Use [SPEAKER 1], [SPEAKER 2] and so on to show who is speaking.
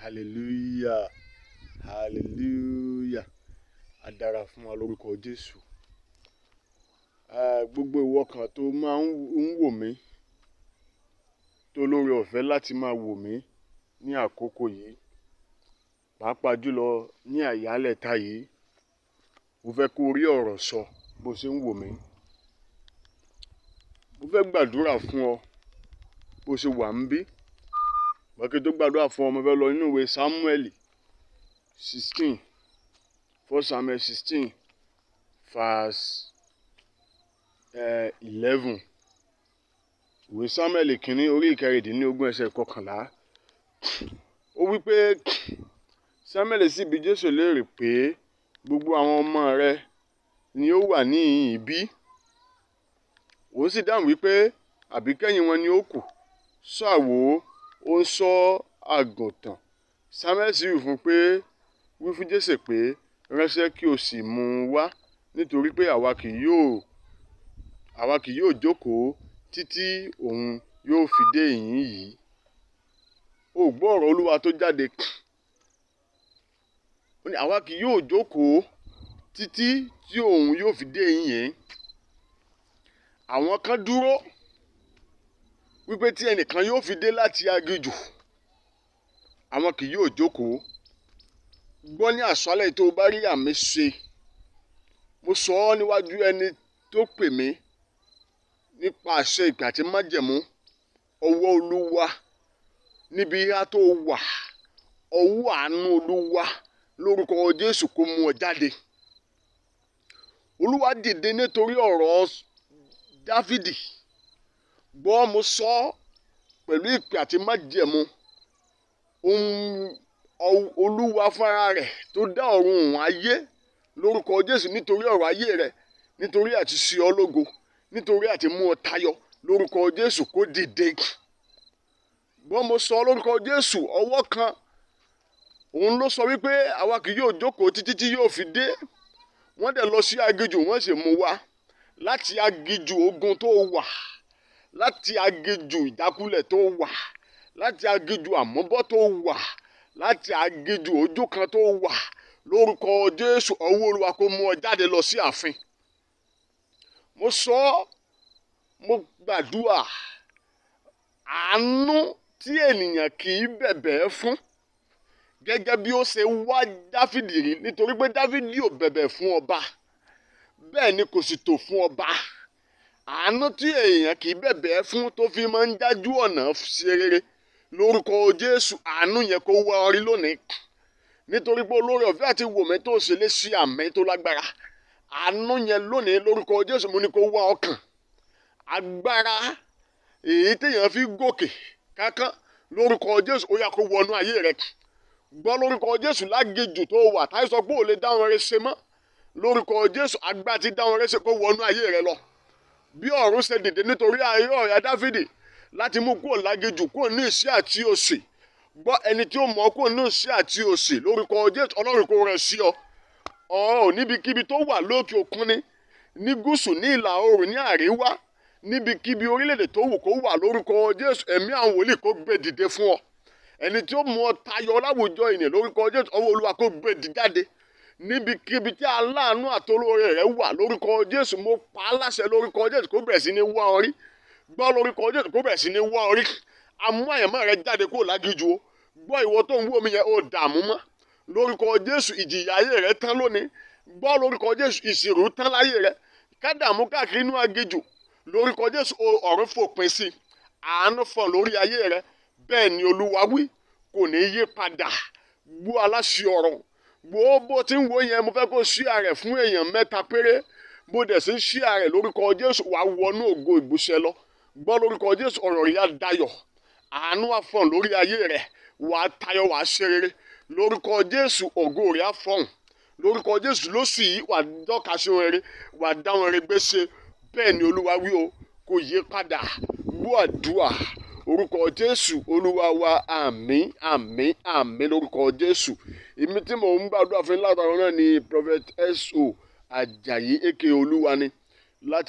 [SPEAKER 1] hallelujah, hallelujah. A dára fún wa lórúkọ Jésù. Gbogbo ìwọ kan tó máa ń wò mí, tó lórí ọ̀fẹ́ láti máa wò mí ní àkókò yìí, pàápàá jùlọ ní àyálẹ̀ta yìí, mo fẹ́ kó rí ọ̀rọ̀ sọ bó ṣe ń wò mí. Mo fẹ́ gbàdúrà fún ọ bó ṣe wà ń bí. Bákẹ́ tó gbàdúrà fún ọ, mo fẹ́ lọ nínú ìwé Sámúẹ́lì 16, 1 Samuel 16, verse 11. Ìwé Sámúẹ́lì kìíní orí ìkẹrìndínlógún ẹsẹ̀ kọkànlá. Ó wí pé Sámúẹ́lì sì bi Jésù léèrè pé gbogbo àwọn ọmọ rẹ ni ó wà níhìn-ín bí? Òun sì dáhùn wípé àbíkẹ́yìn wọn ni ó kù. Sá wò ó ń ṣọ́ àgùntàn. Sámúẹ́lì sì wí fún Jésù pé ránṣẹ́ kí o sì mú un wá, nítorí pé àwa kì yóò jókòó títí òun yóò fi dé ìhín yìí. O gbọ́ ọ̀rọ̀ Olúwa tó jáde. Ó ní àwa kì yóò jókòó títí tí òun yóò fi dé ìhín yìí. Àwọn kan dúró wípé tí ẹnìkan yóò fi dé láti aginjù, àwọn kì yóò jókòó. Gbọ́ ní àṣálẹ́ tó bá rí àmì ṣe. Mo sọ ọ́ níwájú ẹni tó pè mí nípa àṣẹ ìpè àti májẹ̀mú. Ọwọ́ Olúwa níbi ìhà tó wà, ọwọ́ àánú Olúwa lórúkọ Jésù kó mú ọ jáde. Olúwa dìde nítorí ọ̀rọ̀ Dáfídì. Gbọ́, mo sọ pẹ̀lú ìpè àti májẹ̀mú. Olúwa fúnra rẹ̀ tó dá ọ̀run òun ayé lórúkọ Jésù, nítorí ọ̀rọ̀ ayé rẹ̀, nítorí àti ṣe ọ́ lógo, nítorí àti mú ọ tayọ lórúkọ Jésù kó dìde. Gbọ́, mo sọ lórúkọ Jésù, ọwọ́ kan òun ló sọ wípé àwa kì yóò jókòó títí tí yóò fi dé. Wọ́n dẹ̀ lọ sí aginjù, wọ́n sì mú wá láti aginjù ogun tó wà, láti aginjù ìjákulẹ̀ tó wà, láti aginjù àmúbọ́ tó wà, láti aginjù ojú kan tó wà. Lórúkọ Jésù, ọwọ́ Olúwa kó mú ọ jáde lọ sí ààfin. Mo sọ, mo gbàdúrà àánú tí ènìyàn kì í bẹ̀bẹ̀ fún, gẹ́gẹ́ bí ó ṣe wá Dáfídì rí, nítorí pé Dáfídì ò bẹ̀bẹ̀ fún ọba, bẹ́ẹ̀ ni kò sì tò fún ọba. Àánú tí èèyàn kì í bẹ̀bẹ̀ fún tó fi máa ń dájú ọ̀nà ṣe rere. Lórúkọ Jésù, àánú yẹn kó wá ọ rí lónìí. Nítorí pé olórí ọ̀fẹ́ àti wòmí tó ṣe lé sí àmì tó lágbára. Àánú yẹn lónìí lórúkọ Jésù mo ní kó wá ọkàn. Agbára èyí téèyàn fi gòkè kánkán lórúkọ Jésù ó yá kó wọnú ayé rẹ. Gbọ́ lórúkọ Jésù, láginjù tó wà táyé sọ pé ò lè dá wọn rẹ ṣe mọ́. Lórúkọ Jésù, agbára ti dá wọn rẹ ṣe kó wọnú ayé rẹ lọ. Bí ọ̀run ṣe dìde nítorí ayé ọ̀yà Dáfídì láti mú kúrò láginjù, kúrò ní ìṣẹ́ àti òṣì. Gbọ́, ẹni tí ó mọ̀ kúrò ní ìṣẹ́ àti òṣì lórúkọ Jésù, Ọlọ́run kó rẹ̀ sí ọ. Níbikíbi tó wà lókè òkun ni, ní gúúsù, ní ìlà oòrùn, ní àríwá, níbikíbi orílẹ̀-èdè tó wù kó wà lórúkọ Jésù, ẹ̀mí àwọn wòlíì kó gbé dìde fún ọ. Ẹni tí ó mú ọ tayọ láwùjọ ènìyàn lórúkọ Jésù, ọwọ́ Olúwa kó gbé dìde jáde. Níbikíbi tí aláàánú àtolóore rẹ wà lórúkọ Jésù, mo pa á láṣẹ lórúkọ Jésù kó bẹ̀rẹ̀ sí ní wá ọ rí. Gbọ́, lórúkọ Jésù kó bẹ̀rẹ̀ sí ní wá ọ rí. Amú àyànmọ́ rẹ jáde kúrò láginjù o. Gbọ́, ìwọ tó ń wò mí yẹn ó dààmú mọ́. Lórúkọ Jésù, ìjìyà ayé rẹ tán lónìí. Gbọ́, lórúkọ Jésù, ìṣirò tán láyé rẹ. Kádàmú káàkiri inú aginjù lórúkọ Jésù, ọ̀run fòpin sí. Àánú fọ̀ lórí ayé rẹ. Bẹ́ẹ̀ ni Olúwa wí, kò ní yí padà. Gbọ́, aláṣẹ ọ̀rọ̀. Gbọ́, bó ti ń wo yẹn, mo fẹ́ kó share rẹ̀ fún èèyàn 3 péré. Bó dẹ̀ sí share rẹ̀ lórúkọ Jésù, wàá wọnú ògo ìgbúsẹ lọ. Gbọ́, lórúkọ Jésù, ọ̀rọ̀ rí á dayọ̀. Àánú á fọ̀ lórí ayé rẹ̀. Wàá tayọ, wàá ṣe rere. Lórúkọ Jésù, ògo rẹ̀ á fọ̀hún. Lórúkọ Jésù, lóṣù yìí wàá dọ́ka sí ohun rere, wàá dá ohun rere gbéṣe. Bẹ́ẹ̀ ni Olúwa wí o, kò yí padà. Gbọ́ àdúrà orúkọ Jésù Olúwa wa, àmín, àmín, àmín lórúkọ Jésù. Èmi tí mò ń gbàdúrà fún látàrí náà ni Prophet S.O. Àjàyí aka Olúwa ni láti